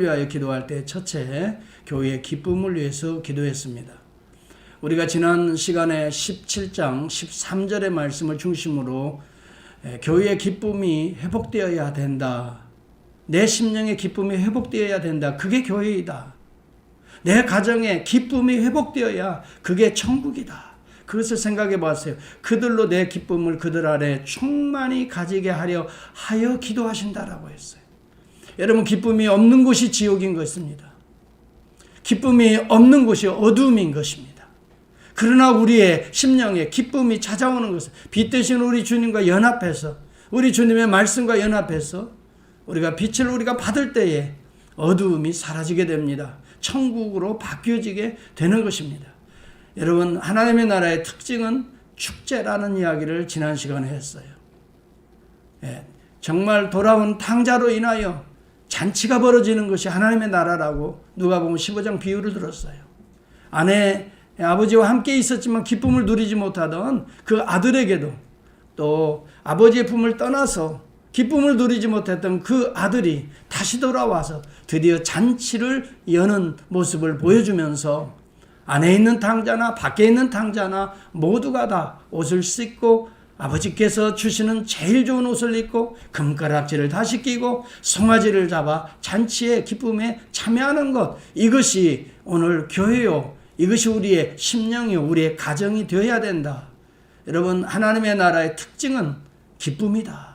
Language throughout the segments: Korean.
위하여 기도할 때 첫째, 교회의 기쁨을 위해서 기도했습니다. 우리가 지난 시간에 17장 13절의 말씀을 중심으로 교회의 기쁨이 회복되어야 된다. 내 심령의 기쁨이 회복되어야 된다. 그게 교회이다. 내 가정의 기쁨이 회복되어야 그게 천국이다. 그것을 생각해 봤어요. 그들로 내 기쁨을 그들 안에 충만히 가지게 하려 하여 기도하신다라고 했어요. 여러분, 기쁨이 없는 곳이 지옥인 것입니다. 기쁨이 없는 곳이 어둠인 것입니다. 그러나 우리의 심령에 기쁨이 찾아오는 것은 빛 대신 우리 주님과 연합해서, 우리 주님의 말씀과 연합해서 우리가 빛을 우리가 받을 때에 어두움이 사라지게 됩니다. 천국으로 바뀌어지게 되는 것입니다. 여러분, 하나님의 나라의 특징은 축제라는 이야기를 지난 시간에 했어요. 정말 돌아온 탕자로 인하여 잔치가 벌어지는 것이 하나님의 나라라고 누가복음 15장 비유를 들었어요. 아내 아버지와 함께 있었지만 기쁨을 누리지 못하던 그 아들에게도, 또 아버지의 품을 떠나서 기쁨을 누리지 못했던 그 아들이 다시 돌아와서 드디어 잔치를 여는 모습을 보여주면서 안에 있는 탕자나 밖에 있는 탕자나 모두가 다 옷을 씻고 아버지께서 주시는 제일 좋은 옷을 입고 금가락지를 다시 끼고 송아지를 잡아 잔치의 기쁨에 참여하는 것, 이것이 오늘 교회요, 이것이 우리의 심령이요, 우리의 가정이 되어야 된다. 여러분, 하나님의 나라의 특징은 기쁨이다.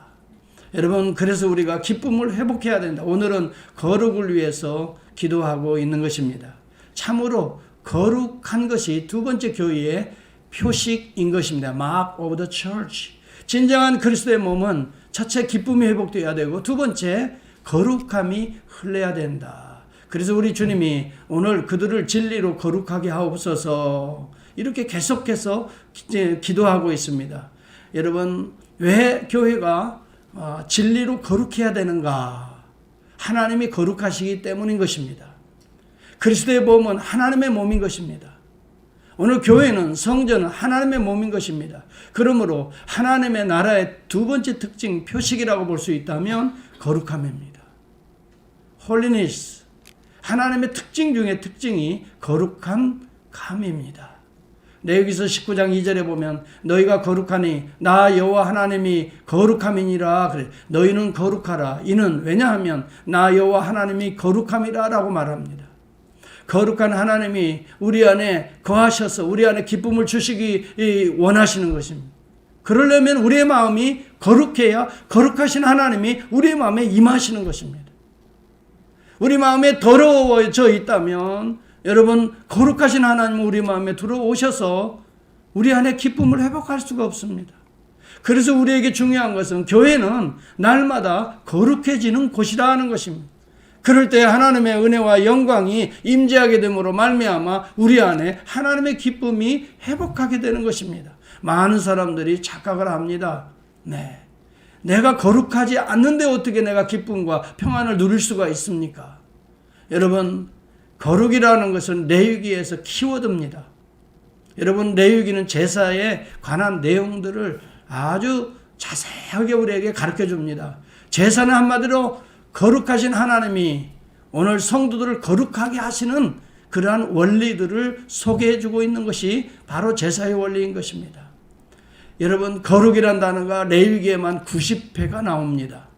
여러분, 그래서 우리가 기쁨을 회복해야 된다. 오늘은 거룩을 위해서 기도하고 있는 것입니다. 참으로 거룩한 것이 두 번째 교회의 표식인 것입니다. Mark of the Church. 진정한 그리스도의 몸은 첫째 기쁨이 회복되어야 되고, 두 번째 거룩함이 흘러야 된다. 그래서 우리 주님이 오늘 그들을 진리로 거룩하게 하옵소서 이렇게 계속해서 기도하고 있습니다. 여러분, 왜 교회가 진리로 거룩해야 되는가? 하나님이 거룩하시기 때문인 것입니다. 그리스도의 몸은 하나님의 몸인 것입니다. 오늘 교회는, 성전은 하나님의 몸인 것입니다. 그러므로 하나님의 나라의 두 번째 특징, 표식이라고 볼 수 있다면 거룩함입니다. Holiness. 하나님의 특징 중에 특징이 거룩한 감입니다. 레위기서 19장 2절에 보면 너희가 거룩하니 나 여호와 하나님이 거룩함이니라. 그래. 너희는 거룩하라. 이는 왜냐하면 나 여호와 하나님이 거룩함이라 라고 말합니다. 거룩한 하나님이 우리 안에 거하셔서 우리 안에 기쁨을 주시기 원하시는 것입니다. 그러려면 우리의 마음이 거룩해야 거룩하신 하나님이 우리의 마음에 임하시는 것입니다. 우리 마음에 더러워져 있다면 여러분, 거룩하신 하나님은 우리 마음에 들어오셔서 우리 안에 기쁨을 회복할 수가 없습니다. 그래서 우리에게 중요한 것은 교회는 날마다 거룩해지는 곳이라는 것입니다. 그럴 때 하나님의 은혜와 영광이 임재하게 됨으로 말미암아 우리 안에 하나님의 기쁨이 회복하게 되는 것입니다. 많은 사람들이 착각을 합니다. 내가 거룩하지 않는데 어떻게 내가 기쁨과 평안을 누릴 수가 있습니까? 여러분, 거룩이라는 것은 레위기에서 키워드입니다. 여러분, 레위기는 제사에 관한 내용들을 아주 자세하게 우리에게 가르쳐 줍니다. 제사는 한마디로 거룩하신 하나님이 오늘 성도들을 거룩하게 하시는 그러한 원리들을 소개해 주고 있는 것이 바로 제사의 원리인 것입니다. 여러분, 거룩이란 단어가 레위기에만 90회가 나옵니다.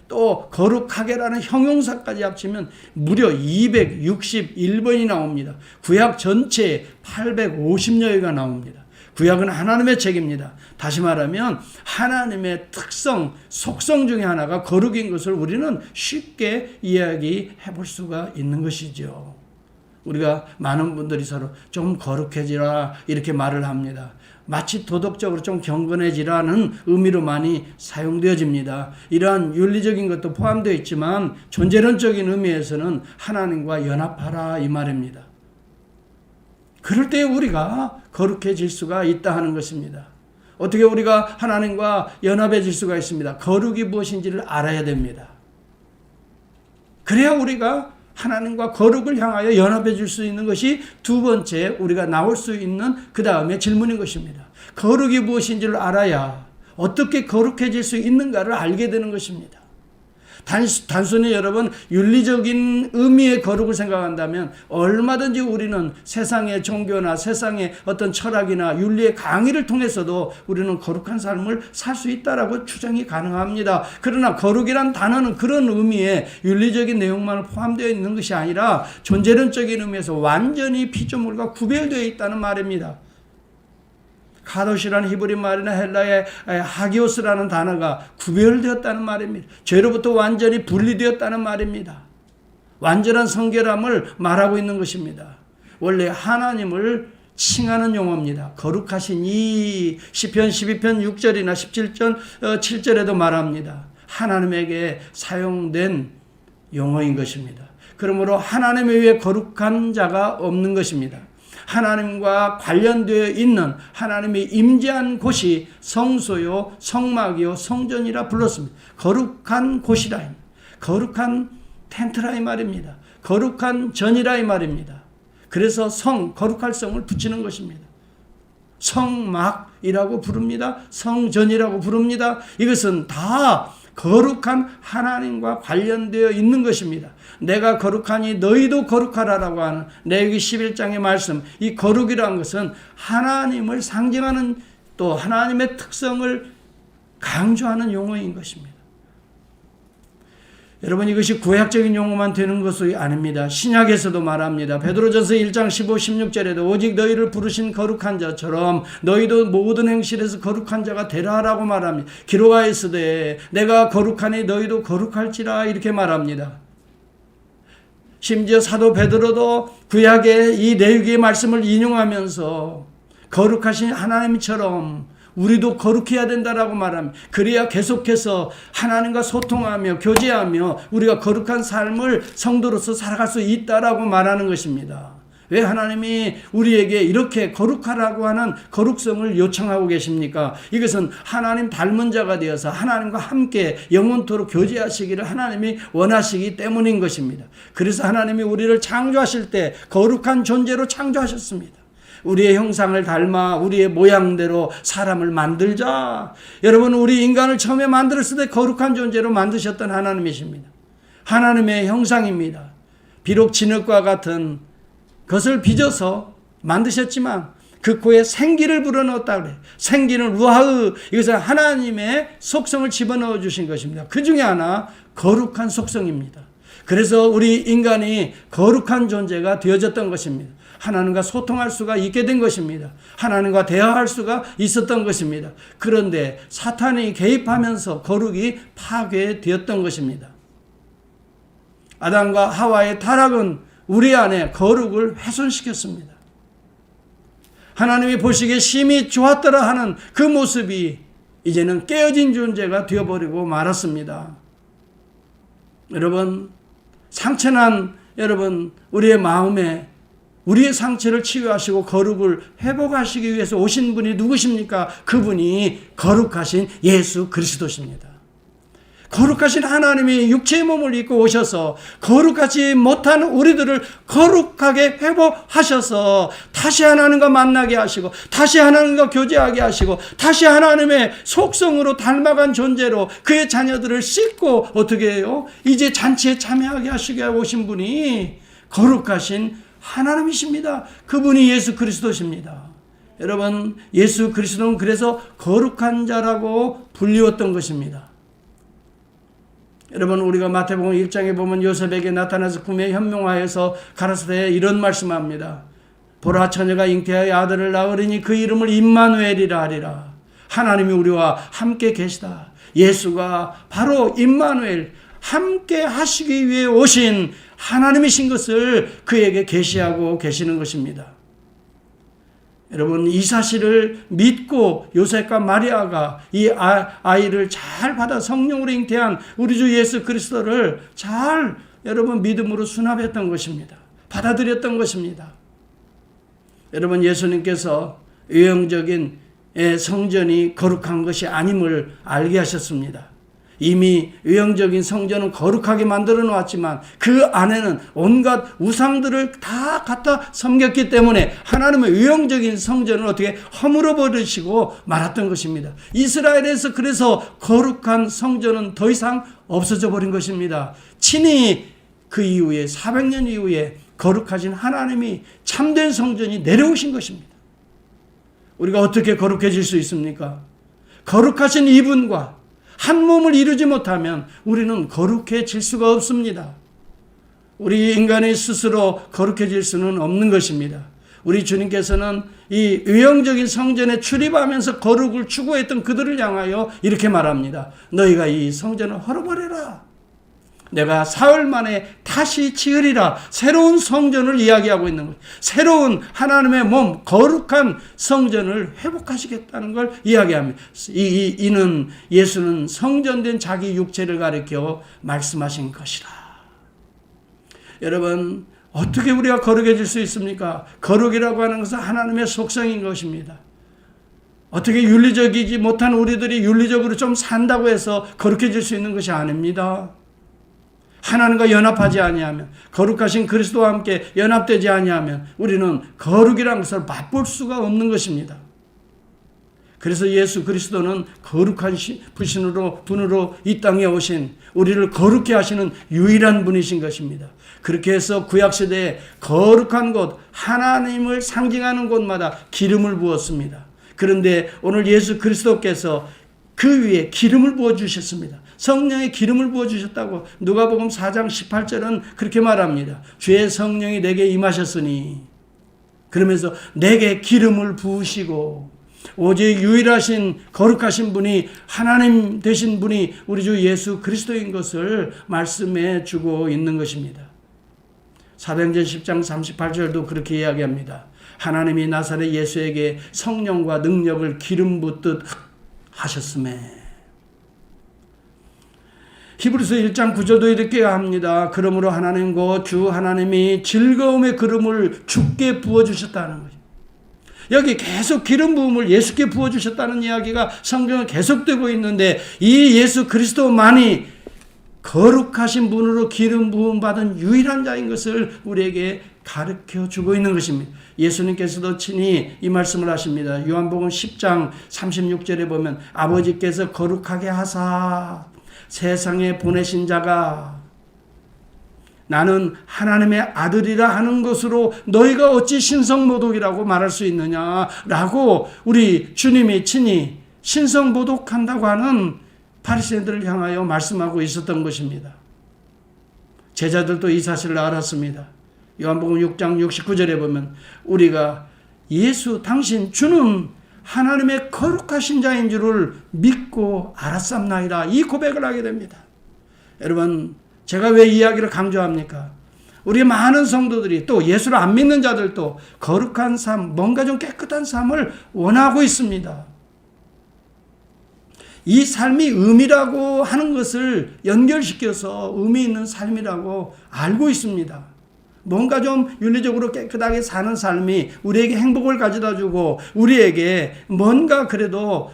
또 거룩하게라는 형용사까지 합치면 무려 261번이 나옵니다. 구약 전체에 850여회가 나옵니다. 구약은 하나님의 책입니다. 다시 말하면 하나님의 특성, 속성 중에 하나가 거룩인 것을 우리는 쉽게 이야기해 볼 수가 있는 것이죠. 우리가 많은 분들이 서로 좀 거룩해지라 이렇게 말을 합니다. 마치 도덕적으로 좀 경건해지라는 의미로 많이 사용되어집니다. 이러한 윤리적인 것도 포함되어 있지만 존재론적인 의미에서는 하나님과 연합하라 이 말입니다. 그럴 때 우리가 거룩해질 수가 있다 하는 것입니다. 어떻게 우리가 하나님과 연합해질 수가 있습니다. 거룩이 무엇인지를 알아야 됩니다. 그래야 우리가 하나님과 거룩을 향하여 연합해질 수 있는 것이 두 번째 우리가 나올 수 있는 그 다음에 질문인 것입니다. 거룩이 무엇인지를 알아야 어떻게 거룩해질 수 있는가를 알게 되는 것입니다. 단순히 여러분 윤리적인 의미의 거룩을 생각한다면 얼마든지 우리는 세상의 종교나 세상의 어떤 철학이나 윤리의 강의를 통해서도 우리는 거룩한 삶을 살 수 있다라고 추정이 가능합니다. 그러나 거룩이란 단어는 그런 의미의 윤리적인 내용만 포함되어 있는 것이 아니라 존재론적인 의미에서 완전히 피조물과 구별되어 있다는 말입니다. 카도시라는 히브리 말이나 헬라의 하기오스라는 단어가 구별되었다는 말입니다. 죄로부터 완전히 분리되었다는 말입니다. 완전한 성결함을 말하고 있는 것입니다. 원래 하나님을 칭하는 용어입니다. 거룩하신 이 시편 12편 6절이나 17절 7절에도 말합니다. 하나님에게 사용된 용어인 것입니다. 그러므로 하나님 외에 거룩한 자가 없는 것입니다. 하나님과 관련되어 있는 하나님이 임재한 곳이 성소요, 성막이요, 성전이라 불렀습니다. 거룩한 곳이라, 거룩한 텐트라 이 말입니다. 거룩한 전이라 이 말입니다. 그래서 거룩할 성을 붙이는 것입니다. 성막이라고 부릅니다. 성전이라고 부릅니다. 이것은 다 거룩한 하나님과 관련되어 있는 것입니다. 내가 거룩하니 너희도 거룩하라라고 하는 레위기 11장의 말씀, 이 거룩이라는 것은 하나님을 상징하는 또 하나님의 특성을 강조하는 용어인 것입니다. 여러분, 이것이 구약적인 용어만 되는 것이 아닙니다. 신약에서도 말합니다. 베드로전서 1장 15, 16절에도 오직 너희를 부르신 거룩한 자처럼 너희도 모든 행실에서 거룩한 자가 되라라고 말합니다. 기록하였으되 내가 거룩하니 너희도 거룩할지라 이렇게 말합니다. 심지어 사도 베드로도 구약의 이 레위기의 말씀을 인용하면서 거룩하신 하나님처럼 우리도 거룩해야 된다라고 말합니다. 그래야 계속해서 하나님과 소통하며 교제하며 우리가 거룩한 삶을 성도로서 살아갈 수 있다라고 말하는 것입니다. 왜 하나님이 우리에게 이렇게 거룩하라고 하는 거룩성을 요청하고 계십니까? 이것은 하나님 닮은 자가 되어서 하나님과 함께 영원토록 교제하시기를 하나님이 원하시기 때문인 것입니다. 그래서 하나님이 우리를 창조하실 때 거룩한 존재로 창조하셨습니다. 우리의 형상을 닮아 우리의 모양대로 사람을 만들자. 여러분, 우리 인간을 처음에 만들었을 때 거룩한 존재로 만드셨던 하나님이십니다. 하나님의 형상입니다. 비록 진흙과 같은 것을 빚어서 만드셨지만 그 코에 생기를 불어넣었다 그래요. 생기는 루아흐, 이것은 하나님의 속성을 집어넣어 주신 것입니다. 그 중에 하나 거룩한 속성입니다. 그래서 우리 인간이 거룩한 존재가 되어졌던 것입니다. 하나님과 소통할 수가 있게 된 것입니다. 하나님과 대화할 수가 있었던 것입니다. 그런데 사탄이 개입하면서 거룩이 파괴되었던 것입니다. 아담과 하와의 타락은 우리 안에 거룩을 훼손시켰습니다. 하나님이 보시기에 심히 좋았더라 하는 그 모습이 이제는 깨어진 존재가 되어버리고 말았습니다. 여러분, 상처난 여러분, 우리의 마음에 우리의 상처를 치유하시고 거룩을 회복하시기 위해서 오신 분이 누구십니까? 그분이 거룩하신 예수 그리스도십니다. 거룩하신 하나님이 육체의 몸을 입고 오셔서 거룩하지 못한 우리들을 거룩하게 회복하셔서 다시 하나님과 만나게 하시고 다시 하나님과 교제하게 하시고 다시 하나님의 속성으로 닮아간 존재로 그의 자녀들을 씻고 어떻게 해요? 이제 잔치에 참여하게 하시게 오신 분이 거룩하신 하나님이십니다. 그분이 예수 그리스도십니다. 여러분, 예수 그리스도는 그래서 거룩한 자라고 불리웠던 것입니다. 여러분, 우리가 마태복음 1장에 보면 요셉에게 나타나서 꿈에 현명하여서 가라사대에 이런 말씀합니다. 보라, 처녀가 잉태하여 아들을 낳으리니 그 이름을 임마누엘이라 하리라. 하나님이 우리와 함께 계시다. 예수가 바로 임마누엘, 함께 하시기 위해 오신 하나님이신 것을 그에게 계시하고 계시는 것입니다. 여러분, 이 사실을 믿고 요셉과 마리아가 이 아이를 잘 받아 성령으로 잉태한 우리 주 예수 그리스도를 잘 여러분 믿음으로 수납했던 것입니다. 받아들였던 것입니다. 여러분, 예수님께서 외형적인 성전이 거룩한 것이 아님을 알게 하셨습니다. 이미 외형적인 성전은 거룩하게 만들어 놓았지만 그 안에는 온갖 우상들을 다 갖다 섬겼기 때문에 하나님의 외형적인 성전을 어떻게 허물어 버리시고 말았던 것입니다. 이스라엘에서 그래서 거룩한 성전은 더 이상 없어져 버린 것입니다. 친히 그 이후에 400년 이후에 거룩하신 하나님이 참된 성전이 내려오신 것입니다. 우리가 어떻게 거룩해질 수 있습니까? 거룩하신 이분과 한 몸을 이루지 못하면 우리는 거룩해질 수가 없습니다. 우리 인간이 스스로 거룩해질 수는 없는 것입니다. 우리 주님께서는 이 외형적인 성전에 출입하면서 거룩을 추구했던 그들을 향하여 이렇게 말합니다. 너희가 이 성전을 헐어버려라. 내가 사흘 만에 다시 지으리라. 새로운 성전을 이야기하고 있는 거예요. 새로운 하나님의 몸, 거룩한 성전을 회복하시겠다는 걸 이야기합니다. 이는 예수는 성전된 자기 육체를 가리켜 말씀하신 것이라. 여러분, 어떻게 우리가 거룩해질 수 있습니까? 거룩이라고 하는 것은 하나님의 속성인 것입니다. 어떻게 윤리적이지 못한 우리들이 윤리적으로 좀 산다고 해서 거룩해질 수 있는 것이 아닙니다. 하나님과 연합하지 아니하면, 거룩하신 그리스도와 함께 연합되지 아니하면 우리는 거룩이라는 것을 맛볼 수가 없는 것입니다. 그래서 예수 그리스도는 거룩한 분으로 이 땅에 오신, 우리를 거룩해 하시는 유일한 분이신 것입니다. 그렇게 해서 구약시대에 거룩한 곳, 하나님을 상징하는 곳마다 기름을 부었습니다. 그런데 오늘 예수 그리스도께서 그 위에 기름을 부어주셨습니다. 성령의 기름을 부어주셨다고 누가복음 4장 18절은 그렇게 말합니다. 주의 성령이 내게 임하셨으니, 그러면서 내게 기름을 부으시고, 오직 유일하신 거룩하신 분이, 하나님 되신 분이 우리 주 예수 그리스도인 것을 말씀해 주고 있는 것입니다. 사도행전 10장 38절도 그렇게 이야기합니다. 하나님이 나사렛 예수에게 성령과 능력을 기름 붓듯 하셨음에. 히브리서 1장 9절도 이렇게 합니다. 그러므로 하나님 곧 주 하나님이 즐거움의 기름을 주께 부어주셨다는 거죠. 여기 계속 기름 부음을 예수께 부어주셨다는 이야기가 성경에 계속되고 있는데, 이 예수 그리스도만이 거룩하신 분으로 기름 부음 받은 유일한 자인 것을 우리에게 가르쳐 주고 있는 것입니다. 예수님께서도 친히 이 말씀을 하십니다. 요한복음 10장 36절에 보면 아버지께서 거룩하게 하사 세상에 보내신 자가 나는 하나님의 아들이라 하는 것으로 너희가 어찌 신성모독이라고 말할 수 있느냐라고 우리 주님이 친히 신성모독한다고 하는 바리새인들을 향하여 말씀하고 있었던 것입니다. 제자들도 이 사실을 알았습니다. 요한복음 6장 69절에 보면 우리가 예수 당신 주는 하나님의 거룩하신 자인 줄을 믿고 알았삼나이다, 이 고백을 하게 됩니다. 여러분, 제가 왜 이 이야기를 강조합니까? 우리 많은 성도들이, 또 예수를 안 믿는 자들도 거룩한 삶, 뭔가 좀 깨끗한 삶을 원하고 있습니다. 이 삶이 의미라고 하는 것을 연결시켜서 의미 있는 삶이라고 알고 있습니다. 뭔가 좀 윤리적으로 깨끗하게 사는 삶이 우리에게 행복을 가져다 주고, 우리에게 뭔가 그래도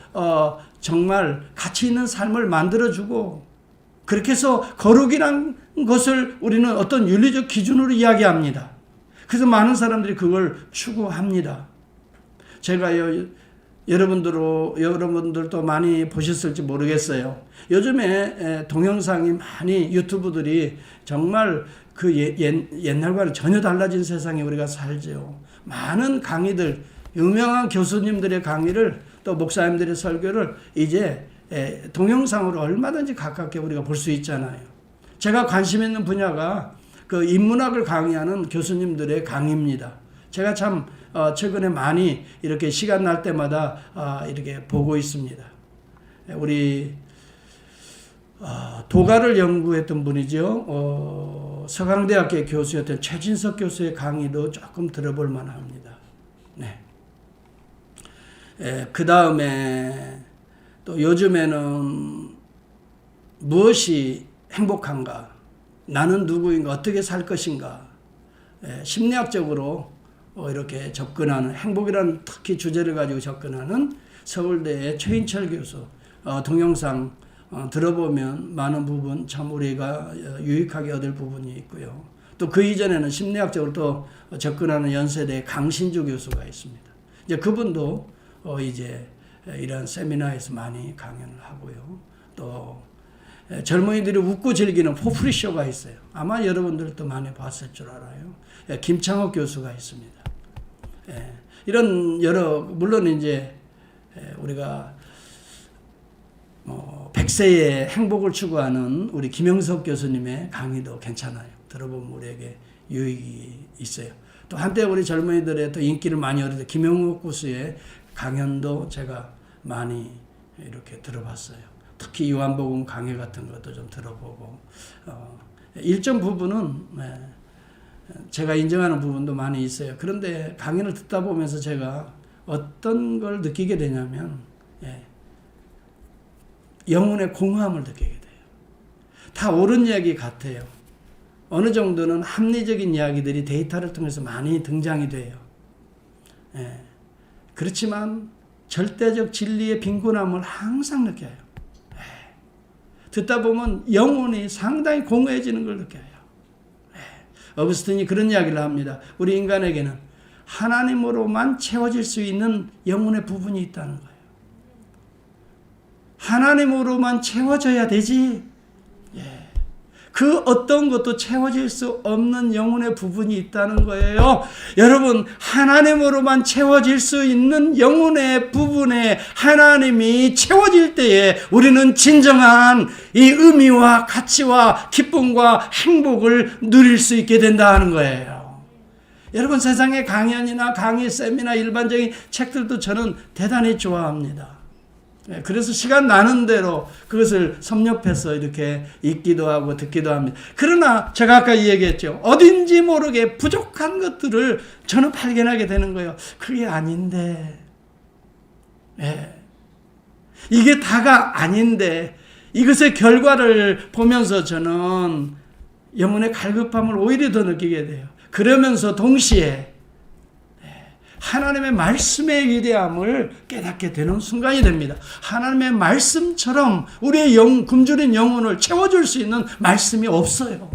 정말 가치 있는 삶을 만들어주고, 그렇게 해서 거룩이란 것을 우리는 어떤 윤리적 기준으로 이야기합니다. 그래서 많은 사람들이 그걸 추구합니다. 제가요, 여러분들도 많이 보셨을지 모르겠어요. 요즘에 동영상이 많이, 유튜브들이 정말 그 옛날과는 전혀 달라진 세상에 우리가 살죠. 많은 강의들, 유명한 교수님들의 강의를, 또 목사님들의 설교를 이제 동영상으로 얼마든지 가깝게 우리가 볼 수 있잖아요. 제가 관심 있는 분야가 그 인문학을 강의하는 교수님들의 강의입니다. 제가 참 최근에 많이 이렇게 시간 날 때마다 이렇게 보고 있습니다. 우리 도가를 연구했던 분이죠. 서강대학교 교수였던 최진석 교수의 강의도 조금 들어볼 만합니다. 네. 그 다음에 또 요즘에는 무엇이 행복한가? 나는 누구인가? 어떻게 살 것인가? 심리학적으로 이렇게 접근하는, 행복이라는 특히 주제를 가지고 접근하는 서울대의 최인철 교수 동영상 들어보면 많은 부분 참 우리가 유익하게 얻을 부분이 있고요. 또 그 이전에는 심리학적으로 또 접근하는 연세대 강신주 교수가 있습니다. 이제 그분도 이제 이런 세미나에서 많이 강연을 하고요. 또 젊은이들이 웃고 즐기는 포프리쇼가 있어요. 아마 여러분들도 많이 봤을 줄 알아요. 김창옥 교수가 있습니다. 이런 물론 이제 우리가 100세의 행복을 추구하는 우리 김영석 교수님의 강의도 괜찮아요. 들어보면 우리에게 유익이 있어요. 또 한때 우리 젊은이들의 또 인기를 많이 얻은 김영욱 교수의 강연도 제가 많이 이렇게 들어봤어요. 특히 요한복음 강해 같은 것도 좀 들어보고 일정 부분은 제가 인정하는 부분도 많이 있어요. 그런데 강연을 듣다 보면서 제가 어떤 걸 느끼게 되냐면 영혼의 공허함을 느끼게 돼요. 다 옳은 이야기 같아요. 어느 정도는 합리적인 이야기들이 데이터를 통해서 많이 등장이 돼요. 그렇지만 절대적 진리의 빈곤함을 항상 느껴요. 듣다 보면 영혼이 상당히 공허해지는 걸 느껴요. 어거스틴이 그런 이야기를 합니다. 우리 인간에게는 하나님으로만 채워질 수 있는 영혼의 부분이 있다는 거예요. 하나님으로만 채워져야 되지. 그 어떤 것도 채워질 수 없는 영혼의 부분이 있다는 거예요. 여러분, 하나님으로만 채워질 수 있는 영혼의 부분에 하나님이 채워질 때에 우리는 진정한 이 의미와 가치와 기쁨과 행복을 누릴 수 있게 된다는 거예요. 여러분, 세상의 강연이나 강의, 세미나, 일반적인 책들도 저는 대단히 좋아합니다. 그래서 시간 나는 대로 그것을 섭렵해서 이렇게 읽기도 하고 듣기도 합니다. 그러나 제가 아까 얘기했죠. 어딘지 모르게 부족한 것들을 저는 발견하게 되는 거예요. 그게 아닌데, 이게 다가 아닌데, 이것의 결과를 보면서 저는 영혼의 갈급함을 오히려 더 느끼게 돼요. 그러면서 동시에 하나님의 말씀의 위대함을 깨닫게 되는 순간이 됩니다. 하나님의 말씀처럼 우리의 굶주린 영혼을 채워줄 수 있는 말씀이 없어요.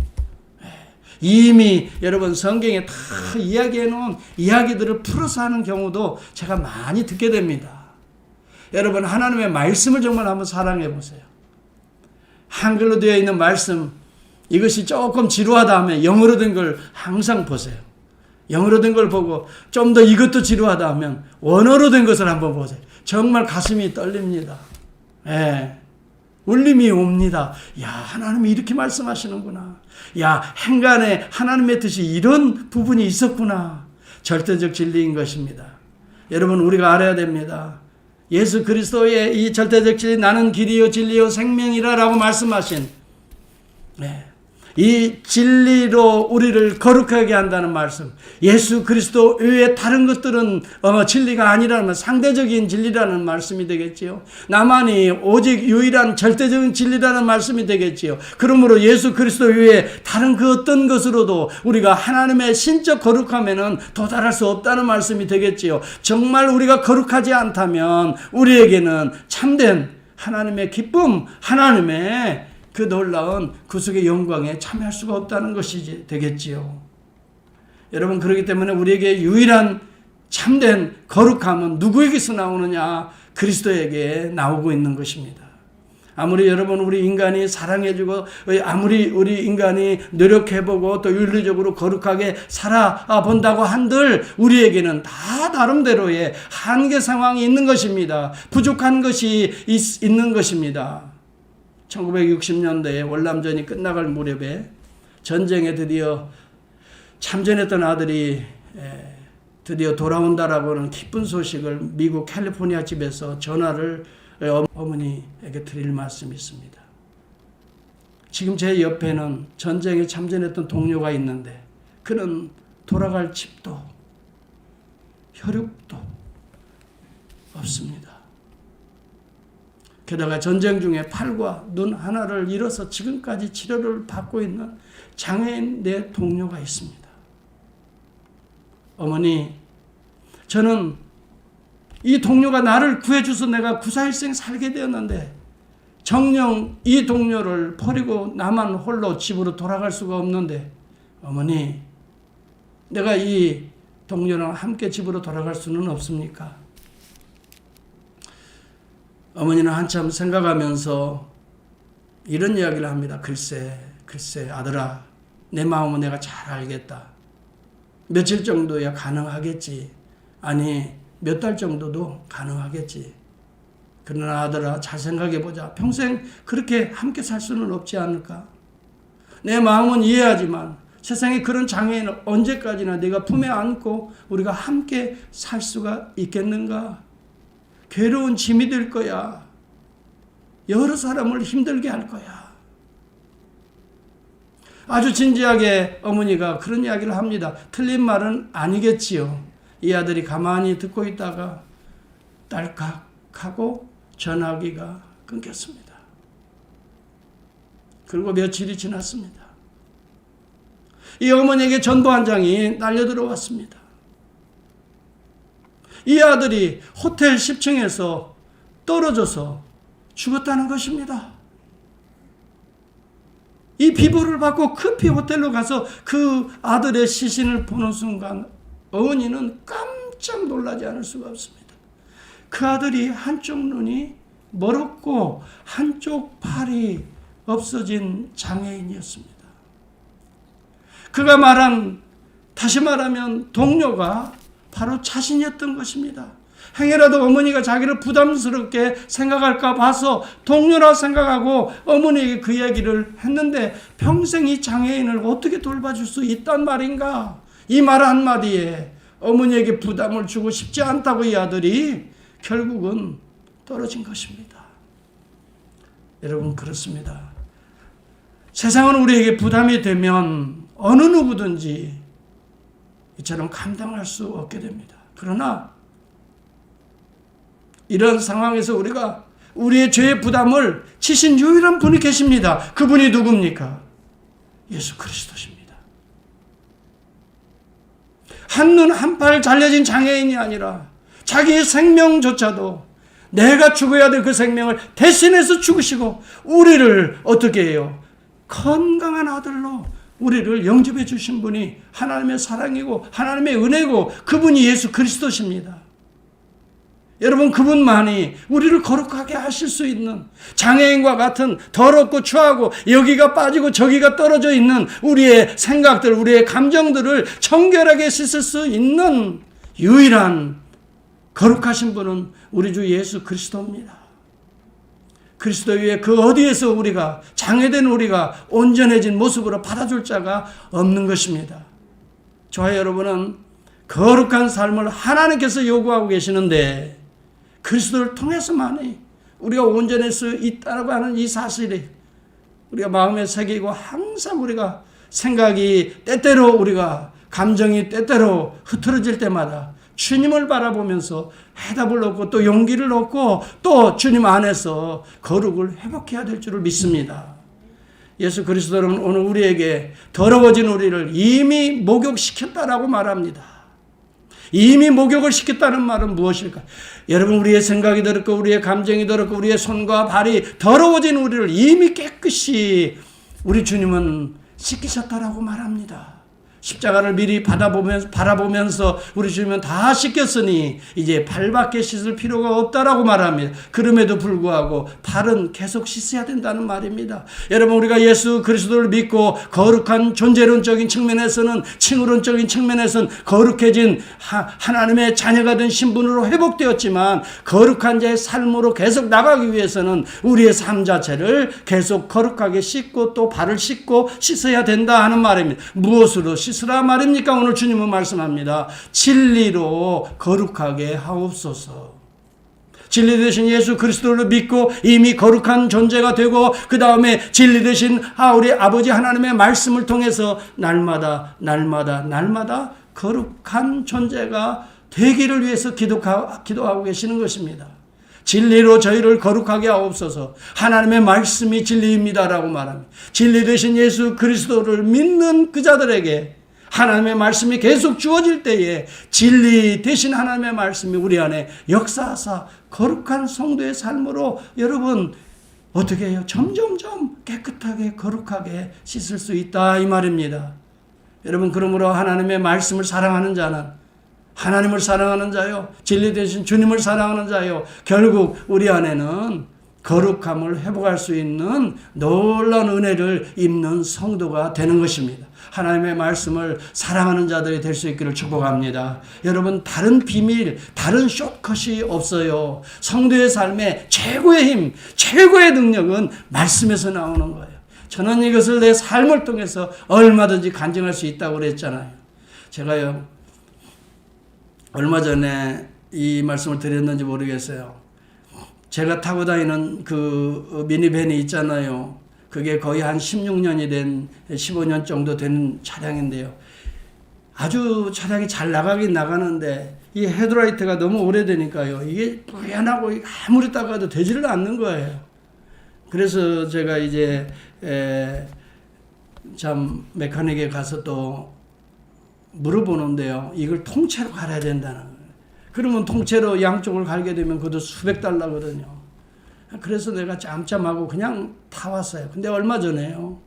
이미 여러분 성경에 다 이야기해 놓은 이야기들을 풀어서 하는 경우도 제가 많이 듣게 됩니다. 여러분, 하나님의 말씀을 정말 한번 사랑해 보세요. 한글로 되어 있는 말씀, 이것이 조금 지루하다 하면 영어로 된 걸 항상 보세요. 영어로 된 걸 보고 좀 더 이것도 지루하다 하면 원어로 된 것을 한번 보세요. 정말 가슴이 떨립니다. 울림이 옵니다. 야, 하나님이 이렇게 말씀하시는구나. 야, 행간에 하나님의 뜻이 이런 부분이 있었구나. 절대적 진리인 것입니다. 여러분, 우리가 알아야 됩니다. 예수 그리스도의 이 절대적 진리, 나는 길이요 진리요 생명이라 라고 말씀하신 이 진리로 우리를 거룩하게 한다는 말씀, 예수 그리스도 외에 다른 것들은 진리가 아니라는 상대적인 진리라는 말씀이 되겠지요. 나만이 오직 유일한 절대적인 진리라는 말씀이 되겠지요. 그러므로 예수 그리스도 외에 다른 그 어떤 것으로도 우리가 하나님의 신적 거룩함에는 도달할 수 없다는 말씀이 되겠지요. 정말 우리가 거룩하지 않다면 우리에게는 참된 하나님의 기쁨, 하나님의 그 놀라운 구속의 영광에 참여할 수가 없다는 것이 되겠지요. 여러분, 그렇기 때문에 우리에게 유일한 참된 거룩함은 누구에게서 나오느냐? 그리스도에게 나오고 있는 것입니다. 아무리 여러분 우리 인간이 사랑해주고 아무리 우리 인간이 노력해보고 또 윤리적으로 거룩하게 살아본다고 한들 우리에게는 다 나름대로의 한계 상황이 있는 것입니다. 부족한 것이 있는 것입니다. 1960년대에 월남전이 끝나갈 무렵에 전쟁에 드디어 참전했던 아들이 드디어 돌아온다라고 하는 기쁜 소식을 미국 캘리포니아 집에서 전화를 어머니에게 드릴 말씀이 있습니다. 지금 제 옆에는 전쟁에 참전했던 동료가 있는데 그는 돌아갈 집도 혈육도 없습니다. 게다가 전쟁 중에 팔과 눈 하나를 잃어서 지금까지 치료를 받고 있는 장애인 내 동료가 있습니다. 어머니, 저는 이 동료가 나를 구해줘서 내가 구사일생 살게 되었는데 정녕 이 동료를 버리고 나만 홀로 집으로 돌아갈 수가 없는데 어머니, 내가 이 동료랑 함께 집으로 돌아갈 수는 없습니까? 어머니는 한참 생각하면서 이런 이야기를 합니다. 글쎄 아들아, 내 마음은 내가 잘 알겠다. 며칠 정도야 가능하겠지. 아니 몇 달 정도도 가능하겠지. 그러나 아들아, 잘 생각해보자. 평생 그렇게 함께 살 수는 없지 않을까? 내 마음은 이해하지만 세상에 그런 장애인을 언제까지나 네가 품에 안고 우리가 함께 살 수가 있겠는가? 괴로운 짐이 될 거야. 여러 사람을 힘들게 할 거야. 아주 진지하게 어머니가 그런 이야기를 합니다. 틀린 말은 아니겠지요. 이 아들이 가만히 듣고 있다가 딸깍 하고 전화기가 끊겼습니다. 그리고 며칠이 지났습니다. 이 어머니에게 전보 한 장이 날려 들어왔습니다. 이 아들이 호텔 10층에서 떨어져서 죽었다는 것입니다. 이 비보를 받고 급히 호텔로 가서 그 아들의 시신을 보는 순간 어머니는 깜짝 놀라지 않을 수가 없습니다. 그 아들이 한쪽 눈이 멀었고 한쪽 팔이 없어진 장애인이었습니다. 그가 말한, 다시 말하면 동료가 바로 자신이었던 것입니다. 행여라도 어머니가 자기를 부담스럽게 생각할까 봐서 동료라 생각하고 어머니에게 그 얘기를 했는데 평생 이 장애인을 어떻게 돌봐줄 수 있단 말인가? 이 말 한마디에 어머니에게 부담을 주고 싶지 않다고 이 아들이 결국은 떨어진 것입니다. 여러분, 그렇습니다. 세상은 우리에게 부담이 되면 어느 누구든지 이처럼 감당할 수 없게 됩니다. 그러나 이런 상황에서 우리가 우리의 죄의 부담을 지신 유일한 분이 계십니다. 그분이 누굽니까? 예수 그리스도십니다. 한눈 한팔 잘려진 장애인이 아니라 자기의 생명조차도 내가 죽어야 될 그 생명을 대신해서 죽으시고 우리를 어떻게 해요? 건강한 아들로 우리를 영접해 주신 분이 하나님의 사랑이고 하나님의 은혜고 그분이 예수 그리스도십니다. 여러분, 그분만이 우리를 거룩하게 하실 수 있는, 장애인과 같은 더럽고 추하고 여기가 빠지고 저기가 떨어져 있는 우리의 생각들, 우리의 감정들을 청결하게 씻을 수 있는 유일한 거룩하신 분은 우리 주 예수 그리스도입니다. 그리스도 위에 그 어디에서 우리가, 장애된 우리가 온전해진 모습으로 받아줄 자가 없는 것입니다. 저와 여러분은 거룩한 삶을 하나님께서 요구하고 계시는데 그리스도를 통해서만이 우리가 온전할 수 있다고 하는 이 사실이 우리가 마음에 새기고 항상 우리가 생각이 때때로 우리가 감정이 때때로 흐트러질 때마다 주님을 바라보면서 해답을 얻고 또 용기를 얻고 또 주님 안에서 거룩을 회복해야 될 줄을 믿습니다. 예수 그리스도는 오늘 우리에게 더러워진 우리를 이미 목욕시켰다라고 말합니다. 이미 목욕을 시켰다는 말은 무엇일까? 여러분, 우리의 생각이 더럽고 우리의 감정이 더럽고 우리의 손과 발이 더러워진 우리를 이미 깨끗이 우리 주님은 씻기셨다라고 말합니다. 십자가를 미리 바라보면서 우리 주님은 다 씻겼으니 이제 발밖에 씻을 필요가 없다라고 말합니다. 그럼에도 불구하고 발은 계속 씻어야 된다는 말입니다. 여러분, 우리가 예수 그리스도를 믿고 거룩한 존재론적인 측면에서는, 칭의론적인 측면에서는 거룩해진 하나님의 자녀가 된 신분으로 회복되었지만 거룩한 자의 삶으로 계속 나가기 위해서는 우리의 삶 자체를 계속 거룩하게 씻고 또 발을 씻고 씻어야 된다 하는 말입니다. 무엇으로 씻으라 말입니까? 오늘 주님은 말씀합니다. 진리로 거룩하게 하옵소서. 진리 되신 예수 그리스도를 믿고 이미 거룩한 존재가 되고 그 다음에 진리 되신 우리 아버지 하나님의 말씀을 통해서 날마다 거룩한 존재가 되기를 위해서 기도하고 계시는 것입니다. 진리로 저희를 거룩하게 하옵소서. 하나님의 말씀이 진리입니다라고 말합니다. 진리 되신 예수 그리스도를 믿는 그 자들에게 하나님의 말씀이 계속 주어질 때에 진리 되신 하나님의 말씀이 우리 안에 역사하사 거룩한 성도의 삶으로 여러분 어떻게 해요? 점점점 깨끗하게 거룩하게 씻을 수 있다 이 말입니다. 여러분, 그러므로 하나님의 말씀을 사랑하는 자는, 하나님을 사랑하는 자요, 진리 되신 주님을 사랑하는 자요, 결국 우리 안에는 거룩함을 회복할 수 있는 놀라운 은혜를 입는 성도가 되는 것입니다. 하나님의 말씀을 사랑하는 자들이 될 수 있기를 축복합니다. 여러분, 다른 비밀, 다른 숏컷이 없어요. 성도의 삶의 최고의 힘, 최고의 능력은 말씀에서 나오는 거예요. 저는 이것을 내 삶을 통해서 얼마든지 간증할 수 있다고 그랬잖아요. 제가요, 얼마 전에 이 말씀을 드렸는지 모르겠어요. 제가 타고 다니는 그 미니밴이 있잖아요. 그게 거의 한 16년이 된, 15년 정도 된 차량인데요. 아주 차량이 잘 나가긴 나가는데 이 헤드라이트가 너무 오래되니까요. 이게 뿌연하고 아무리 닦아도 되지를 않는 거예요. 그래서 제가 이제 참 메카닉에 가서 또 물어보는데요. 이걸 통째로 갈아야 된다는 거예요. 그러면 통째로 양쪽을 갈게 되면 그것도 수백 달러거든요. 그래서 내가 짬짬하고 그냥 타왔어요. 근데 얼마 전에요,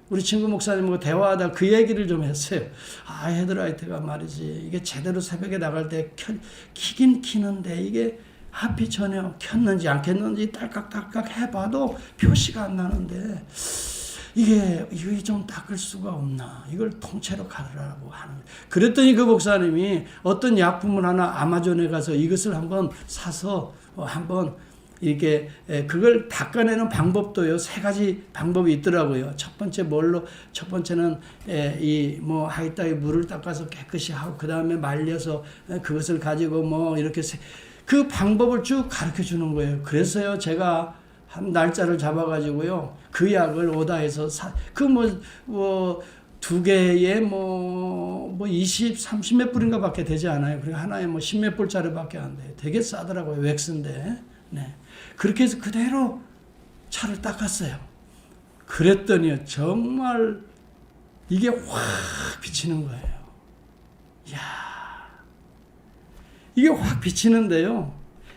우리 친구 목사님하고 대화하다 그 얘기를 좀 했어요. 아, 헤드라이트가 말이지, 이게 제대로 새벽에 나갈 때 키긴 키는데 이게 앞이 전혀 켰는지 안 켰는지 딸깍딸깍 해봐도 표시가 안 나는데 이게 좀 닦을 수가 없나, 이걸 통째로 갈으라고 하는. 그랬더니 그 목사님이 어떤 약품을 하나 아마존에 가서 이것을 한번 사서 한번 이렇게 그걸 닦아내는 방법도요, 3가지 방법이 있더라고요. 첫 번째는 이 뭐 하이따위 물을 닦아서 깨끗이 하고, 그 다음에 말려서 그것을 가지고 뭐 이렇게 그 방법을 쭉 가르쳐 주는 거예요. 그래서요, 제가 한 날짜를 잡아가지고요, 그 약을 오다해서 두 개에 20, 30 몇 불인가 밖에 되지 않아요. 그리고 하나에 10 몇 불짜리 밖에 안 돼요. 되게 싸더라고요. 웩스인데. 네. 그렇게 해서 그대로 차를 닦았어요. 그랬더니 정말 이게 확 비치는 거예요. 이야. 이게 확 비치는데요.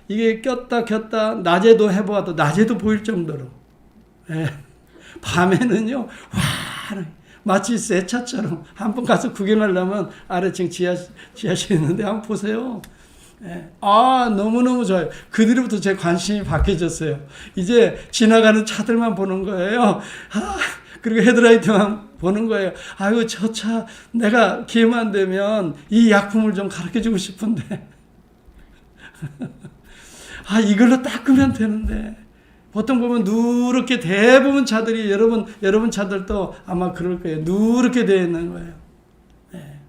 이게 꼈다 켰다 낮에도 해보아도 낮에도 보일 정도로. 예. 밤에는요, 와, 마치 새 차처럼. 한번 가서 구경하려면 아래층 지하실에 있는데 한번 보세요. 예. 아, 너무너무 좋아요. 그 뒤로부터 제 관심이 바뀌어졌어요. 이제 지나가는 차들만 보는 거예요. 그리고 헤드라이트만 보는 거예요. 아유, 저 차 내가 기회만 되면 이 약품을 좀 가르쳐주고 싶은데. 이걸로 닦으면 되는데. 보통 보면 누렇게 대부분 차들이, 여러분 차들도 아마 그럴 거예요. 누렇게 되어 있는 거예요. 네.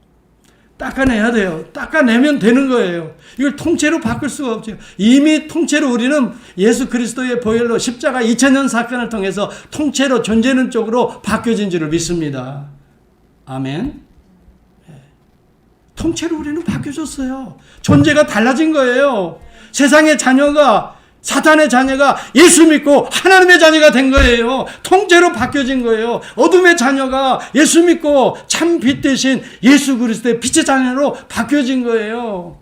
닦아내야 돼요. 닦아내면 되는 거예요. 이걸 통째로 바꿀 수가 없죠. 이미 통째로 우리는 예수 그리스도의 보혈로 십자가 2000년 사건을 통해서 통째로 존재는 쪽으로 바뀌어진 줄을 믿습니다. 아멘. 네. 통째로 우리는 바뀌어졌어요. 존재가 달라진 거예요. 세상의 자녀가, 사탄의 자녀가 예수 믿고 하나님의 자녀가 된 거예요. 통째로 바뀌어진 거예요. 어둠의 자녀가 예수 믿고 참 빛 대신 예수 그리스도의 빛의 자녀로 바뀌어진 거예요.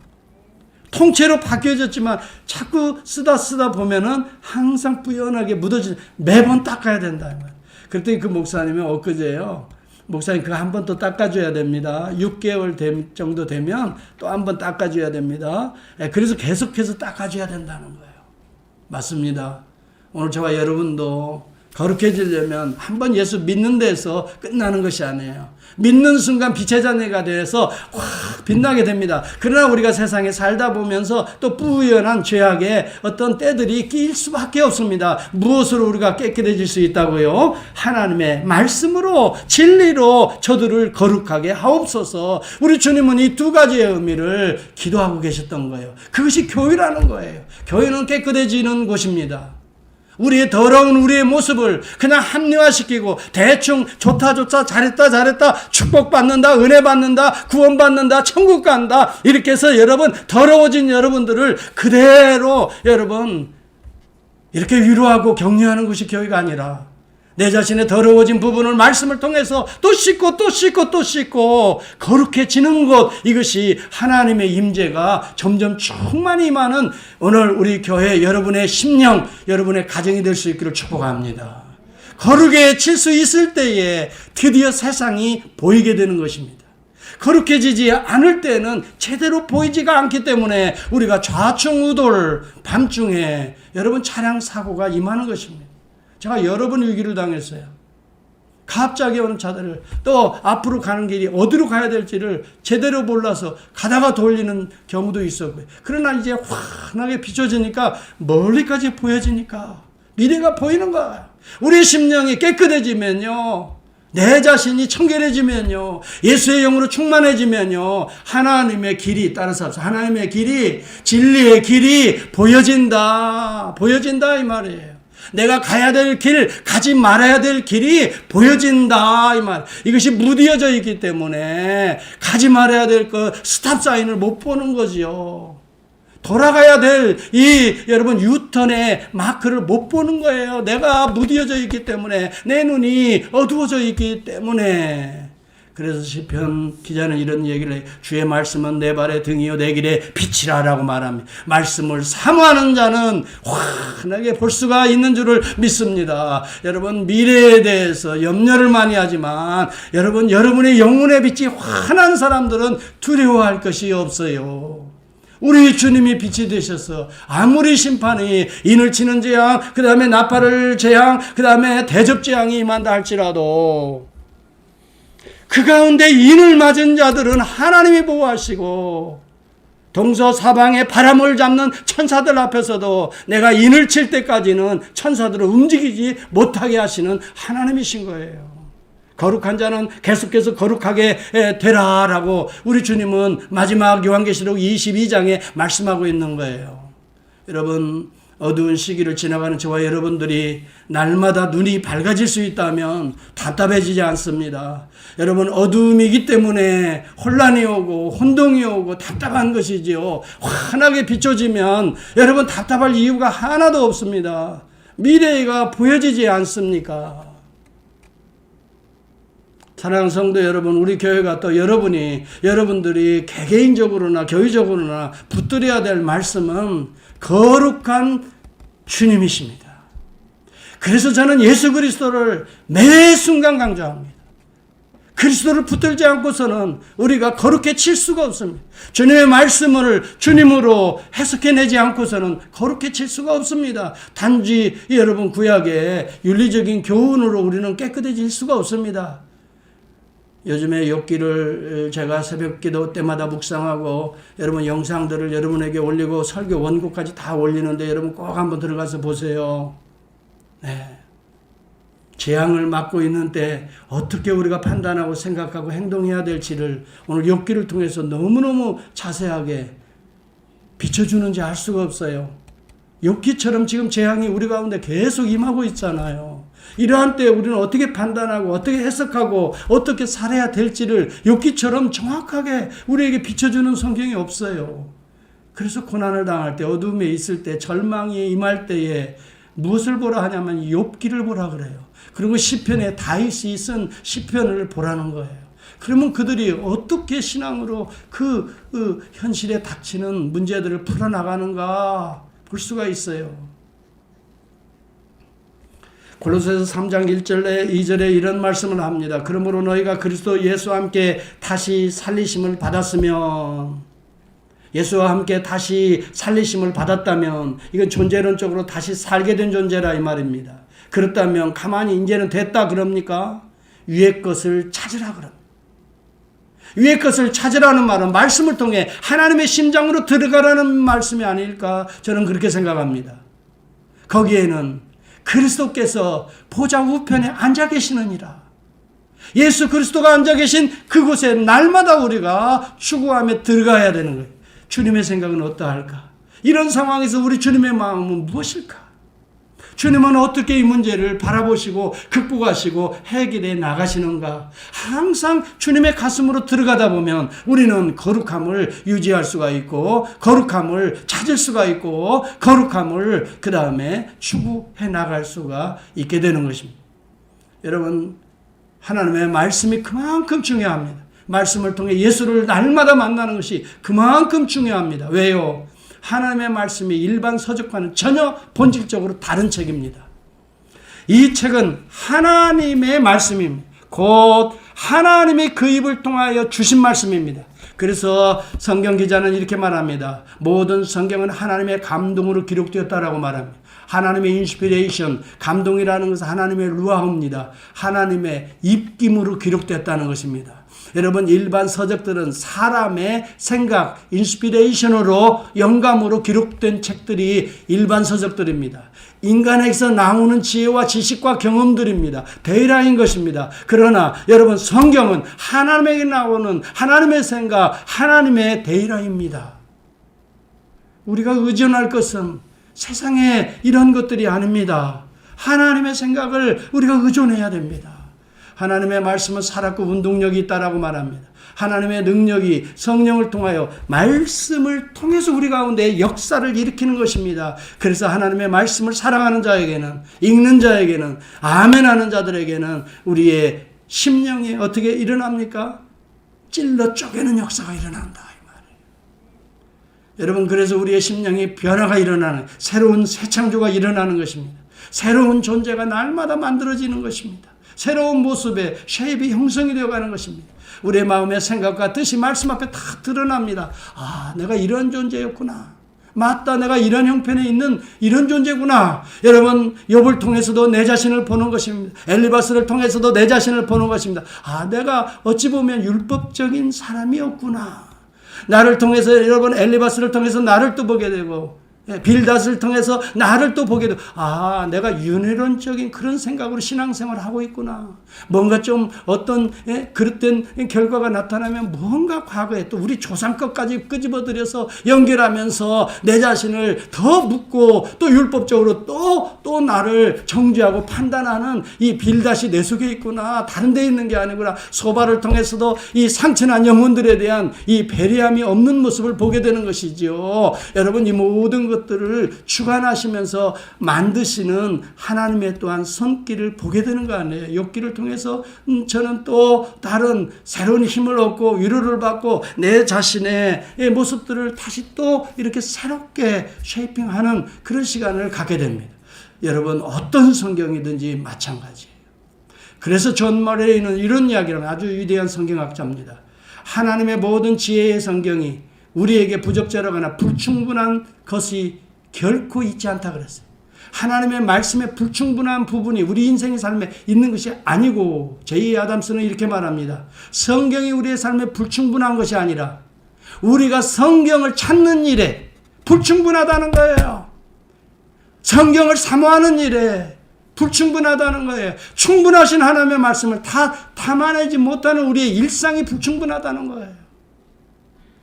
통째로 바뀌어졌지만 자꾸 쓰다 보면은 항상 뿌연하게 묻어진, 매번 닦아야 된다. 그랬더니 그 목사님이 엊그제요, 목사님 그거 한 번 또 닦아줘야 됩니다. 6개월 정도 되면 또 한 번 닦아줘야 됩니다. 그래서 계속해서 닦아줘야 된다는 거예요. 맞습니다. 오늘 저와 여러분도 거룩해지려면 한 번 예수 믿는 데서 끝나는 것이 아니에요. 믿는 순간 빛의 자녀가 되어서 확 빛나게 됩니다. 그러나 우리가 세상에 살다 보면서 또 뿌연한 죄악에 어떤 때들이 끼일 수밖에 없습니다. 무엇으로 우리가 깨끗해질 수 있다고요? 하나님의 말씀으로, 진리로 저들을 거룩하게 하옵소서. 우리 주님은 이 2가지의 의미를 기도하고 계셨던 거예요. 그것이 교회라는 거예요. 교회는 깨끗해지는 곳입니다. 우리의 더러운 우리의 모습을 그냥 합리화시키고 대충 좋다 잘했다 축복받는다, 은혜 받는다, 구원받는다, 천국 간다, 이렇게 해서 여러분 더러워진 여러분들을 그대로 여러분 이렇게 위로하고 격려하는 것이 교회가 아니라 내 자신의 더러워진 부분을 말씀을 통해서 또 씻고 거룩해지는 것, 이것이 하나님의 임재가 점점 충만히 임하는 오늘 우리 교회 여러분의 심령, 여러분의 가정이 될 수 있기를 축복합니다. 거룩해질 수 있을 때에 드디어 세상이 보이게 되는 것입니다. 거룩해지지 않을 때는 제대로 보이지가 않기 때문에 우리가 좌충우돌 밤중에 여러분 차량 사고가 임하는 것입니다. 제가 여러 번 위기를 당했어요. 갑자기 오는 차들을 또 앞으로 가는 길이 어디로 가야 될지를 제대로 몰라서 가다가 돌리는 경우도 있었고요. 그러나 이제 환하게 비춰지니까 멀리까지 보여지니까 미래가 보이는 거예요. 우리 심령이 깨끗해지면요, 내 자신이 청결해지면요, 예수의 영으로 충만해지면요, 하나님의 길이 따라서 하나님의 길이, 진리의 길이 보여진다 이 말이에요. 내가 가야 될 길, 가지 말아야 될 길이 보여진다 이 말. 이것이 무디어져 있기 때문에 가지 말아야 될 것 스탑 사인을 못 보는 거지요. 돌아가야 될 여러분 유턴의 마크를 못 보는 거예요. 내가 무디어져 있기 때문에, 내 눈이 어두워져 있기 때문에. 그래서 시편 기자는 이런 얘기를 해요. 주의 말씀은 내 발의 등이요 내 길의 빛이라라고 말합니다. 말씀을 사모하는 자는 환하게 볼 수가 있는 줄을 믿습니다. 여러분, 미래에 대해서 염려를 많이 하지만 여러분의 영혼의 빛이 환한 사람들은 두려워할 것이 없어요. 우리 주님이 빛이 되셔서 아무리 심판이 인을 치는 재앙, 그 다음에 나팔을 재앙, 그 다음에 대접 재앙이 임한다 할지라도 그 가운데 인을 맞은 자들은 하나님이 보호하시고, 동서사방에 바람을 잡는 천사들 앞에서도 내가 인을 칠 때까지는 천사들을 움직이지 못하게 하시는 하나님이신 거예요. 거룩한 자는 계속해서 거룩하게 되라라고 우리 주님은 마지막 요한계시록 22장에 말씀하고 있는 거예요. 여러분, 어두운 시기를 지나가는 저와 여러분들이 날마다 눈이 밝아질 수 있다면 답답해지지 않습니다. 여러분, 어두움이기 때문에 혼란이 오고 혼동이 오고 답답한 것이지요. 환하게 비춰지면 여러분 답답할 이유가 하나도 없습니다. 미래가 보여지지 않습니까? 사랑하는 성도 여러분, 우리 교회가 또 여러분들이 개개인적으로나 교회적으로나 붙들어야 될 말씀은 거룩한 주님이십니다. 그래서 저는 예수 그리스도를 매 순간 강조합니다. 그리스도를 붙들지 않고서는 우리가 거룩해질 수가 없습니다. 주님의 말씀을 주님으로 해석해내지 않고서는 거룩해질 수가 없습니다. 단지 여러분 구약의 윤리적인 교훈으로 우리는 깨끗해질 수가 없습니다. 요즘에 욥기를 제가 새벽 기도 때마다 묵상하고 여러분 영상들을 여러분에게 올리고 설교 원고까지 다 올리는데 여러분 꼭 한번 들어가서 보세요. 네. 재앙을 맞고 있는 때 어떻게 우리가 판단하고 생각하고 행동해야 될지를 오늘 욥기를 통해서 너무너무 자세하게 비춰주는지 알 수가 없어요. 욥기처럼 지금 재앙이 우리 가운데 계속 임하고 있잖아요. 이러한 때 우리는 어떻게 판단하고 어떻게 해석하고 어떻게 살아야 될지를 욥기처럼 정확하게 우리에게 비춰주는 성경이 없어요. 그래서 고난을 당할 때, 어둠에 있을 때, 절망이 임할 때에 무엇을 보라 하냐면 욥기를 보라 그래요. 그리고 시편에 다윗이 쓴 시편을 보라는 거예요. 그러면 그들이 어떻게 신앙으로 그 현실에 닥치는 문제들을 풀어나가는가 볼 수가 있어요. 골로새서 3장 1절에 2절에 이런 말씀을 합니다. 그러므로 너희가 그리스도 예수와 함께 다시 살리심을 받았으면, 예수와 함께 다시 살리심을 받았다면 이건 존재론적으로 다시 살게 된 존재라 이 말입니다. 그렇다면 가만히 이제는 됐다 그럽니까? 위의 것을 찾으라 그럽니다. 위의 것을 찾으라는 말은 말씀을 통해 하나님의 심장으로 들어가라는 말씀이 아닐까 저는 그렇게 생각합니다. 거기에는 그리스도께서 보좌 우편에 앉아 계시느니라. 예수 그리스도가 앉아 계신 그곳에 날마다 우리가 추구하며 들어가야 되는 거예요. 주님의 생각은 어떠할까? 이런 상황에서 우리 주님의 마음은 무엇일까? 주님은 어떻게 이 문제를 바라보시고 극복하시고 해결해 나가시는가? 항상 주님의 가슴으로 들어가다 보면 우리는 거룩함을 유지할 수가 있고, 거룩함을 찾을 수가 있고, 거룩함을 그 다음에 추구해 나갈 수가 있게 되는 것입니다. 여러분, 하나님의 말씀이 그만큼 중요합니다. 말씀을 통해 예수를 날마다 만나는 것이 그만큼 중요합니다. 왜요? 하나님의 말씀이 일반 서적과는 전혀 본질적으로 다른 책입니다. 이 책은 하나님의 말씀입니다. 곧 하나님이 그 입을 통하여 주신 말씀입니다. 그래서 성경 기자는 이렇게 말합니다. 모든 성경은 하나님의 감동으로 기록되었다라고 말합니다. 하나님의 인스피레이션, 감동이라는 것은 하나님의 루아흐입니다. 하나님의 입김으로 기록됐다는 것입니다. 여러분, 일반 서적들은 사람의 생각, 인스피레이션으로, 영감으로 기록된 책들이 일반 서적들입니다. 인간에게서 나오는 지혜와 지식과 경험들입니다. 데이터인 것입니다. 그러나 여러분, 성경은 하나님에게 나오는 하나님의 생각, 하나님의 데이터입니다. 우리가 의존할 것은 세상에 이런 것들이 아닙니다. 하나님의 생각을 우리가 의존해야 됩니다. 하나님의 말씀은 살았고 운동력이 있다라고 말합니다. 하나님의 능력이 성령을 통하여 말씀을 통해서 우리 가운데 역사를 일으키는 것입니다. 그래서 하나님의 말씀을 사랑하는 자에게는, 읽는 자에게는, 아멘하는 자들에게는 우리의 심령이 어떻게 일어납니까? 찔러 쪼개는 역사가 일어난다 이 말이에요. 여러분, 그래서 우리의 심령이 변화가 일어나는, 새로운 새 창조가 일어나는 것입니다. 새로운 존재가 날마다 만들어지는 것입니다. 새로운 모습의 쉐입이 형성이 되어가는 것입니다. 우리의 마음의 생각과 뜻이 말씀 앞에 다 드러납니다. 아, 내가 이런 존재였구나. 맞다, 내가 이런 형편에 있는 이런 존재구나. 여러분, 욥을 통해서도 내 자신을 보는 것입니다. 엘리바스를 통해서도 내 자신을 보는 것입니다. 아, 내가 어찌 보면 율법적인 사람이었구나. 나를 통해서, 여러분, 엘리바스를 통해서 나를 또 보게 되고, 빌닷을 통해서 나를 또 보게 되고, 아, 내가 윤회론적인 그런 생각으로 신앙생활을 하고 있구나. 뭔가 좀 어떤 그릇된 결과가 나타나면 뭔가 과거에 또 우리 조상 것까지 끄집어들여서 연결하면서 내 자신을 더 묻고 또 율법적으로 또 나를 정죄하고 판단하는 이 빌닷이 내 속에 있구나. 다른 데 있는 게 아니구나. 소바를 통해서도 이 상처난 영혼들에 대한 이 배려함이 없는 모습을 보게 되는 것이죠. 여러분, 이 모든 것들을 주관하시면서 만드시는 하나님의 또한 손길을 보게 되는 거 아니에요. 욥기를 통해서 저는 또 다른 새로운 힘을 얻고 위로를 받고 내 자신의 모습들을 다시 또 이렇게 새롭게 쉐이핑하는 그런 시간을 갖게 됩니다. 여러분, 어떤 성경이든지 마찬가지예요. 그래서 존 머레이는 이런 이야기를 합니다. 아주 위대한 성경학자입니다. 하나님의 모든 지혜의 성경이 우리에게 부적절하거나 불충분한 것이 결코 있지 않다 그랬어요. 하나님의 말씀에 불충분한 부분이 우리 인생의 삶에 있는 것이 아니고, 제이 아담스는 이렇게 말합니다. 성경이 우리의 삶에 불충분한 것이 아니라 우리가 성경을 찾는 일에 불충분하다는 거예요. 성경을 사모하는 일에 불충분하다는 거예요. 충분하신 하나님의 말씀을 다 담아내지 못하는 우리의 일상이 불충분하다는 거예요.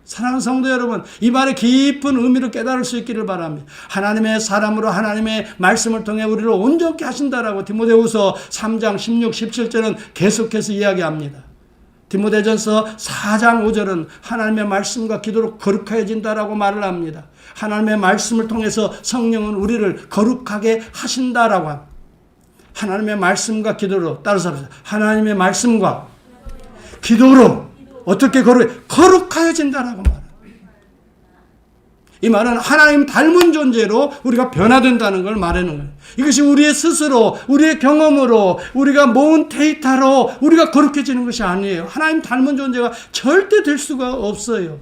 사랑하는 성도 여러분, 이 말의 깊은 의미를 깨달을 수 있기를 바랍니다. 하나님의 사람으로 하나님의 말씀을 통해 우리를 온전케 하신다라고 디모데후서 3장 16, 17절은 계속해서 이야기합니다. 디모데전서 4장 5절은 하나님의 말씀과 기도로 거룩해진다라고 말을 합니다. 하나님의 말씀을 통해서 성령은 우리를 거룩하게 하신다라고 합니다. 하나님의 말씀과 기도로, 따라서 합시다. 하나님의 말씀과 기도로 어떻게 거룩하여진다라고 말합니다. 이 말은 하나님 닮은 존재로 우리가 변화된다는 걸 말하는 거예요. 이것이 우리의 스스로, 우리의 경험으로, 우리가 모은 데이터로 우리가 거룩해지는 것이 아니에요. 하나님 닮은 존재가 절대 될 수가 없어요.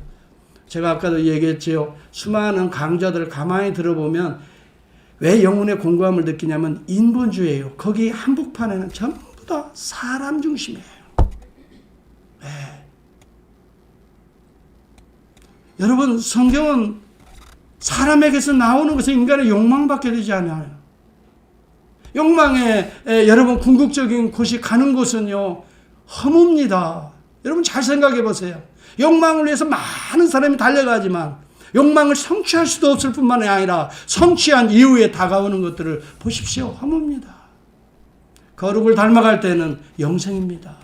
제가 아까도 얘기했지요. 수많은 강좌들을 가만히 들어보면 왜 영혼의 공고함을 느끼냐면 인본주의예요. 거기 한복판에는 전부 다 사람 중심이에요. 네. 여러분, 성경은 사람에게서 나오는 것은 인간의 욕망밖에 되지 않아요. 욕망에 여러분 궁극적인 곳이 가는 곳은요, 허무입니다. 여러분 잘 생각해 보세요. 욕망을 위해서 많은 사람이 달려가지만 욕망을 성취할 수도 없을 뿐만이 아니라 성취한 이후에 다가오는 것들을 보십시오. 허무입니다. 거룩을 닮아갈 때는 영생입니다.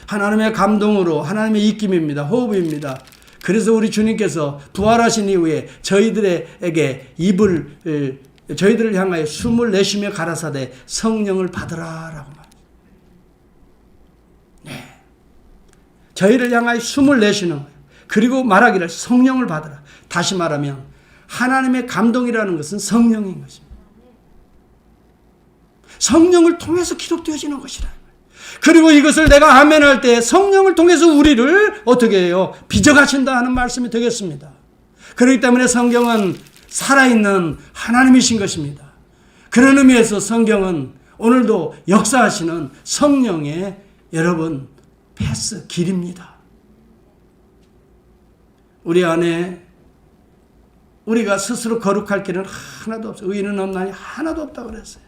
하나님의 감동으로, 하나님의 입김입니다. 호흡입니다. 그래서 우리 주님께서 부활하신 이후에 저희들에게 저희들을 향하여 숨을 내쉬며 가라사대 성령을 받으라라고 말합니다. 네. 저희를 향하여 숨을 내쉬는 거예요. 그리고 말하기를 성령을 받으라. 다시 말하면 하나님의 감동이라는 것은 성령인 것입니다. 성령을 통해서 기록되어지는 것이라. 그리고 이것을 내가 아멘할 때 성령을 통해서 우리를 어떻게 해요? 빚어가신다 하는 말씀이 되겠습니다. 그렇기 때문에 성경은 살아있는 하나님이신 것입니다. 그런 의미에서 성경은 오늘도 역사하시는 성령의 여러분 패스 길입니다. 우리 안에 우리가 스스로 거룩할 길은 하나도 없어요. 의인은 없나니 하나도 없다고 그랬어요.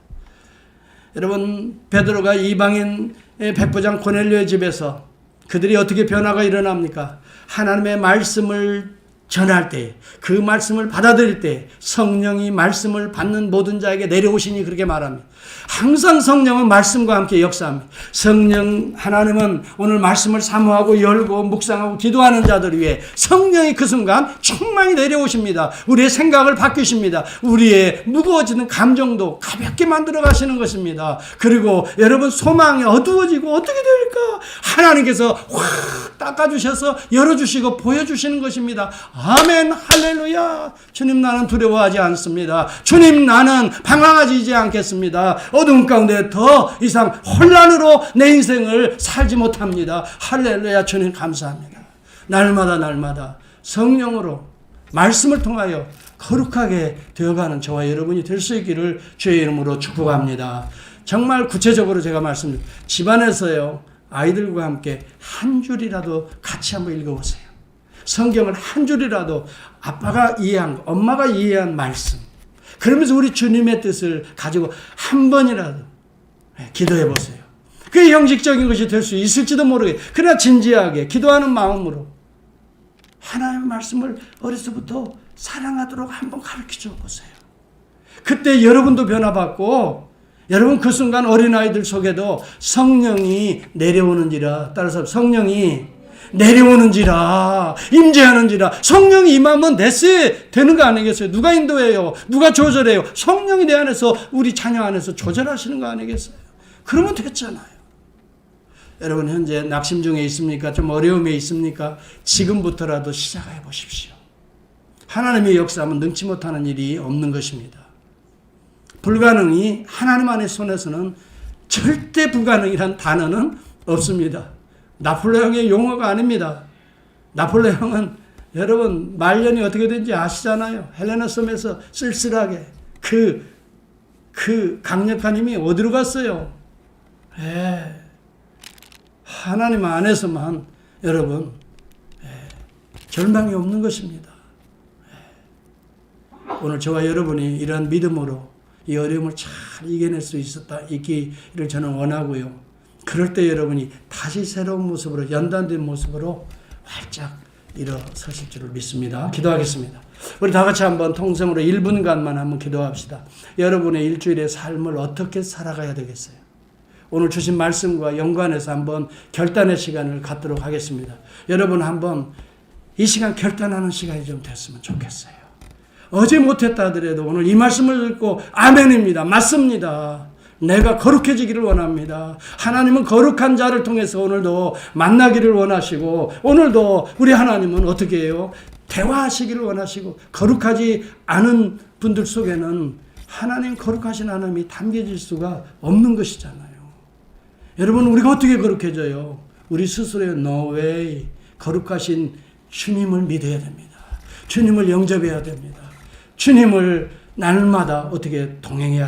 여러분 베드로가 이방인 백부장 고넬료의 집에서 그들이 어떻게 변화가 일어납니까? 하나님의 말씀을 전할 때, 그 말씀을 받아들일 때 성령이 말씀을 받는 모든 자에게 내려오시니 그렇게 말합니다. 항상 성령은 말씀과 함께 역사합니다. 성령 하나님은 오늘 말씀을 사모하고 열고 묵상하고 기도하는 자들 위해 성령이 그 순간 충만히 내려오십니다. 우리의 생각을 바뀌십니다. 우리의 무거워지는 감정도 가볍게 만들어 가시는 것입니다. 그리고 여러분 소망이 어두워지고 어떻게 될까? 하나님께서 확 닦아주셔서 열어주시고 보여주시는 것입니다. 아멘 할렐루야. 주님 나는 두려워하지 않습니다. 주님 나는 방황하지 않겠습니다. 어두운 가운데 더 이상 혼란으로 내 인생을 살지 못합니다. 할렐루야. 주님 감사합니다. 날마다 성령으로 말씀을 통하여 거룩하게 되어가는 저와 여러분이 될 수 있기를 주의 이름으로 축복합니다. 정말 구체적으로 제가 말씀드립니다. 집안에서요 아이들과 함께 한 줄이라도 같이 한번 읽어보세요. 성경을 한 줄이라도 아빠가 이해한 거, 엄마가 이해한 말씀. 그러면서 우리 주님의 뜻을 가지고 한 번이라도 기도해 보세요. 그게 형식적인 것이 될 수 있을지도 모르게 그러나 진지하게 기도하는 마음으로 하나님의 말씀을 어려서부터 사랑하도록 한번 가르쳐 보세요. 그때 여러분도 변화받고 여러분 그 순간 어린아이들 속에도 성령이 내려오는지라, 따라서 성령이 내려오는지라, 임재하는지라. 성령이 임하면 넷이 되는 거 아니겠어요? 누가 인도해요? 누가 조절해요? 성령이 내 안에서 우리 자녀 안에서 조절하시는 거 아니겠어요? 그러면 됐잖아요. 여러분 현재 낙심 중에 있습니까? 좀 어려움에 있습니까? 지금부터라도 시작해 보십시오. 하나님의 역사하면 능치 못하는 일이 없는 것입니다. 불가능이 하나님 안의 손에서는 절대 불가능이란 단어는 없습니다. 나폴레옹의 용어가 아닙니다. 나폴레옹은 여러분 말년이 어떻게 된지 아시잖아요. 헬레나 섬에서 쓸쓸하게 그 강력한 힘이 어디로 갔어요? 하나님 안에서만 여러분 절망이 없는 것입니다. 오늘 저와 여러분이 이러한 믿음으로 이 어려움을 잘 이겨낼 수 있기를 저는 원하고요. 그럴 때 여러분이 다시 새로운 모습으로 연단된 모습으로 활짝 일어서실 줄을 믿습니다. 기도하겠습니다. 우리 다 같이 한번 통성으로 1분간만 한번 기도합시다. 여러분의 일주일의 삶을 어떻게 살아가야 되겠어요? 오늘 주신 말씀과 연관해서 한번 결단의 시간을 갖도록 하겠습니다. 여러분 한번 이 시간 결단하는 시간이 좀 됐으면 좋겠어요. 어제 못했다 하더라도 오늘 이 말씀을 듣고 아멘입니다. 맞습니다. 내가 거룩해지기를 원합니다. 하나님은 거룩한 자를 통해서 오늘도 만나기를 원하시고 오늘도 우리 하나님은 어떻게 해요? 대화하시기를 원하시고 거룩하지 않은 분들 속에는 하나님 거룩하신 하나님이 담겨질 수가 없는 것이잖아요. 여러분 우리가 어떻게 거룩해져요? 우리 스스로의 no way 거룩하신 주님을 믿어야 됩니다. 주님을 영접해야 됩니다. 주님을 날마다 어떻게 동행해야